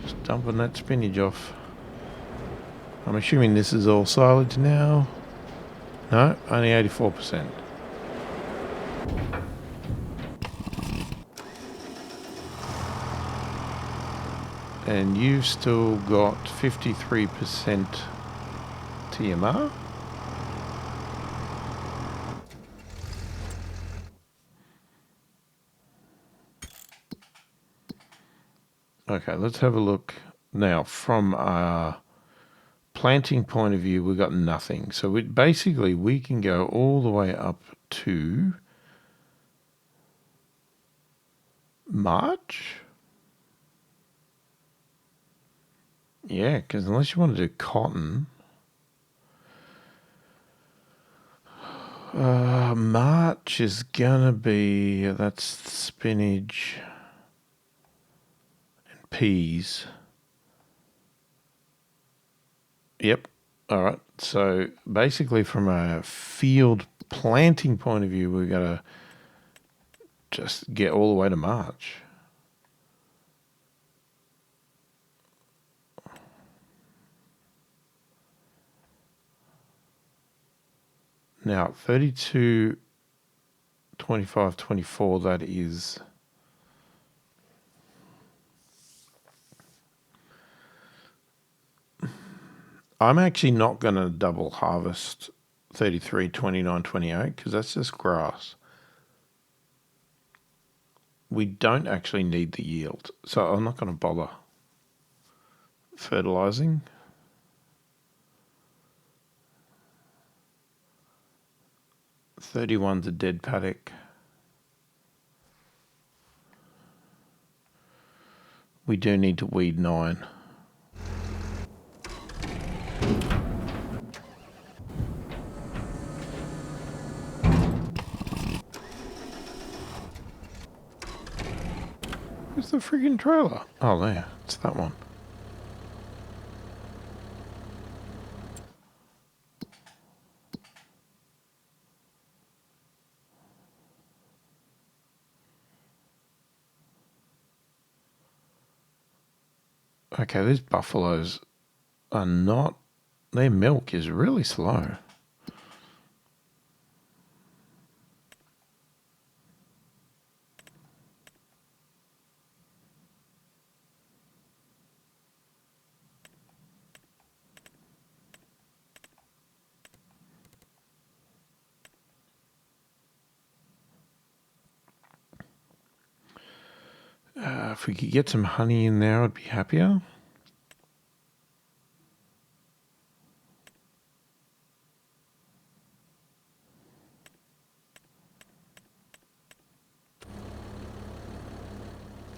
Speaker 1: Just dumping that spinach off. I'm assuming this is all silage now. No, only 84%. And you've still got 53% TMR. Okay, let's have a look now. From a planting point of view, we've got nothing. So basically we can go all the way up to March. Yeah, because unless you want to do cotton, March is gonna be, that's spinach and peas. Yep. All right. So basically from a field planting point of view, we've got to just get all the way to March. Now, 32, 25, 24, that is... I'm actually not going to double harvest 33, 29, 28 because that's just grass. We don't actually need the yield, so I'm not going to bother fertilizing. 31's a dead paddock. We do need to weed 9. Where's the friggin' trailer? Oh, there. It's that one. Okay, these buffaloes are not... Their milk is really slow. If we could get some honey in there, I'd be happier.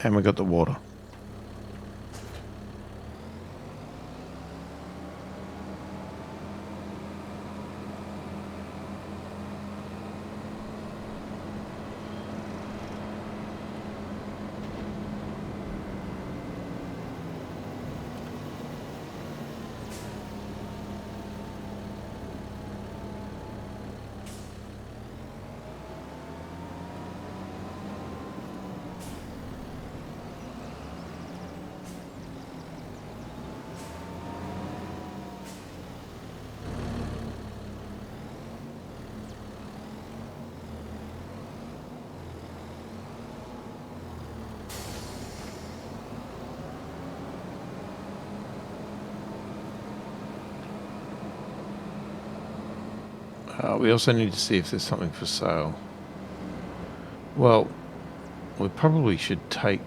Speaker 1: And we got the water. We also need to see if there's something for sale. Well, we probably should take...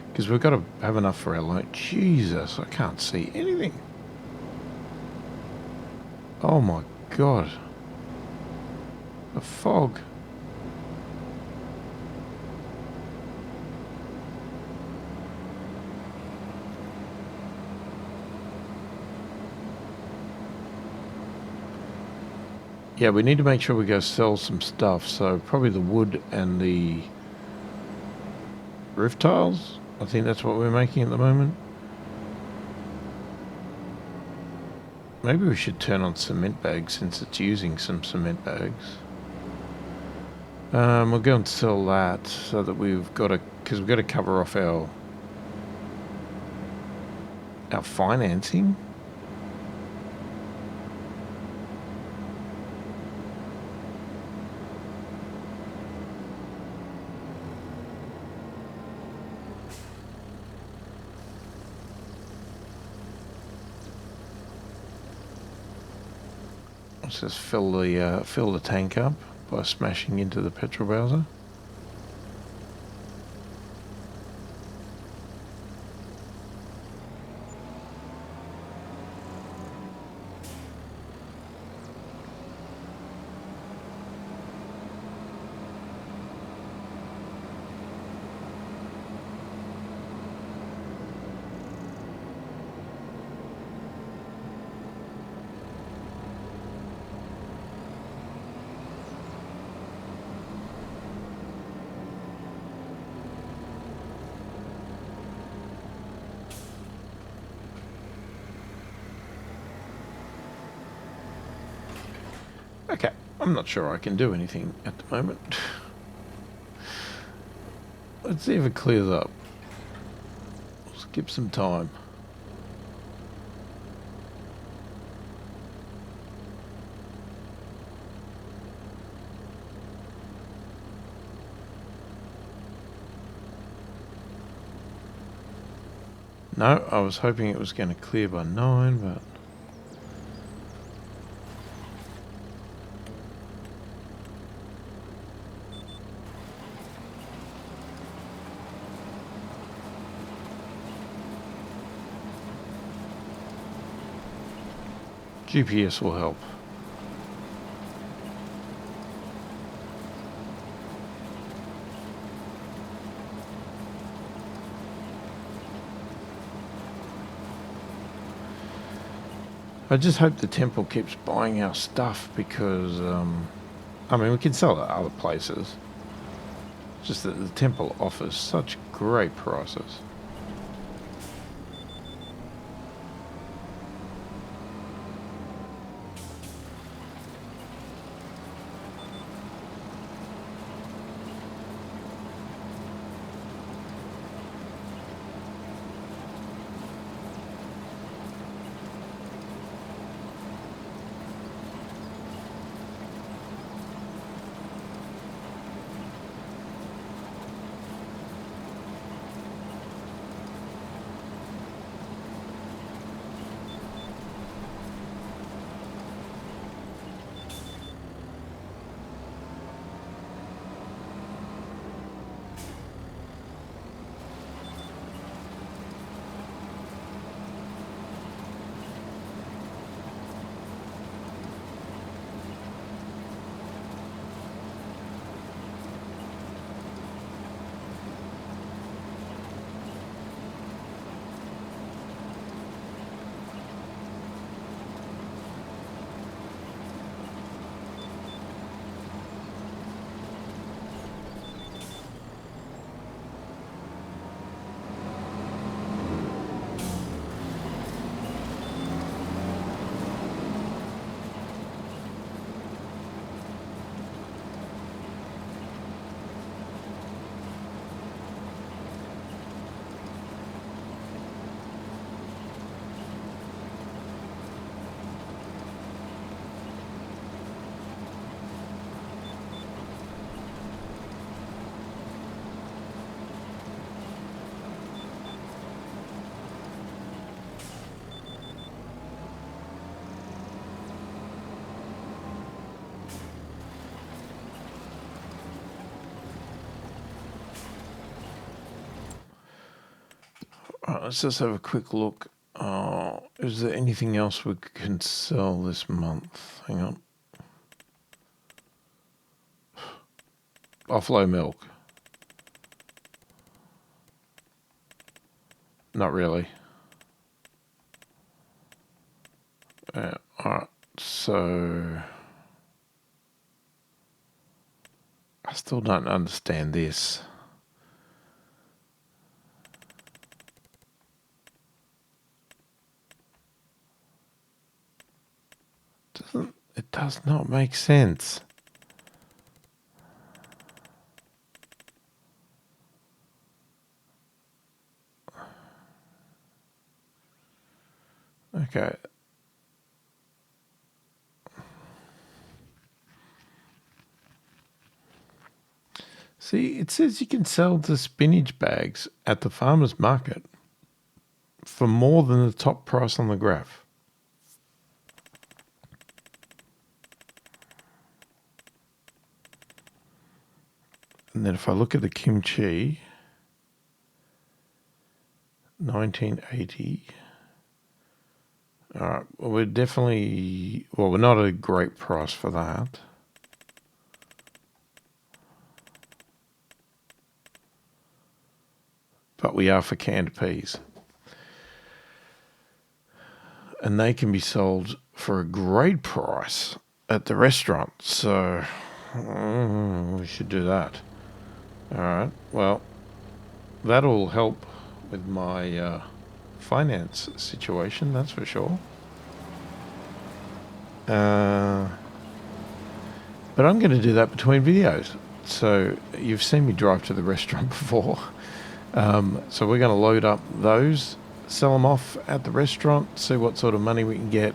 Speaker 1: Because we've got to have enough for our loan. Jesus, I can't see anything. Oh my God. The fog. Yeah, we need to make sure we go sell some stuff. So probably the wood and the roof tiles. I think that's what we're making at the moment. Maybe we should turn on cement bags since it's using some cement bags. We'll go and sell that so that we've got to, because we've got to cover off our financing. Let's just fill the tank up by smashing into the petrol bowser. Okay, I'm not sure I can do anything at the moment. Let's see if it clears up. We'll skip some time. No, I was hoping it was going to clear by 9, but... GPS will help. I just hope the temple keeps buying our stuff because, I mean, we can sell it at other places. Just that the temple offers such great prices. Right, let's just have a quick look. Is there anything else we can sell this month? Hang on. Buffalo milk. Not really. Alright, so I still don't understand this. It does not make sense. Okay. See, it says you can sell the spinach bags at the farmer's market for more than the top price on the graph. And then if I look at the kimchi, 1980. All right, well, we're definitely, well, we're not at a great price for that. But we are for canned peas. And they can be sold for a great price at the restaurant. So we should do that. All right, well, that'll help with my finance situation, that's for sure. But I'm going to do that between videos. So you've seen me drive to the restaurant before. So we're going to load up those, sell them off at the restaurant, see what sort of money we can get.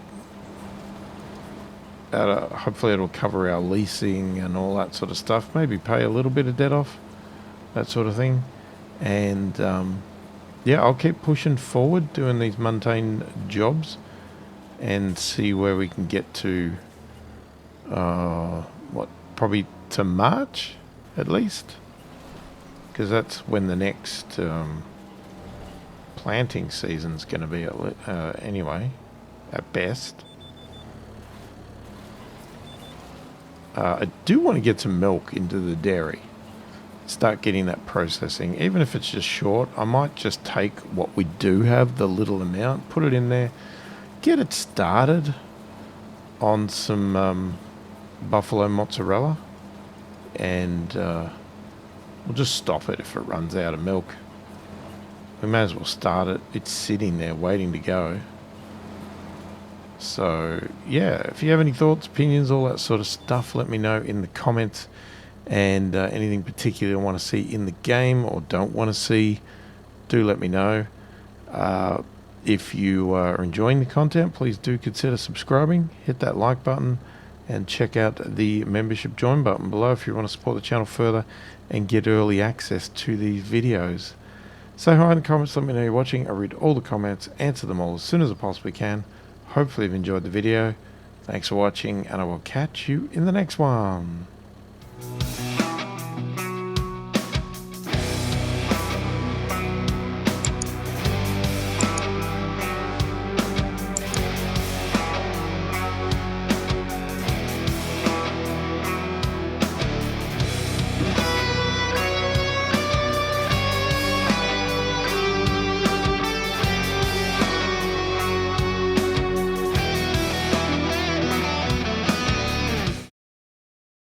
Speaker 1: Hopefully it'll cover our leasing and all that sort of stuff. Maybe pay a little bit of debt off, that sort of thing. And yeah, I'll keep pushing forward, doing these mundane jobs and see where we can get to, probably to March at least. Because that's when the next planting season's going to be anyway, at best. I do want to get some milk into the dairy. Start getting that processing. Even if it's just short, I might just take what we do have, the little amount, put it in there, get it started on some buffalo mozzarella, and we'll just stop it if it runs out of milk. We may as well start it. It's sitting there waiting to go. So yeah, if you have any thoughts, opinions, all that sort of stuff, let me know in the comments. And anything particular you want to see in the game or don't want to see, do let me know. If you are enjoying the content, please do consider subscribing, hit that like button, and check out the membership join button below if you want to support the channel further and get early access to these videos. Say hi in the comments, let me know you're watching. I read all the comments, answer them all as soon as I possibly can. Hopefully you've enjoyed the video. Thanks for watching, and I will catch you in the next one.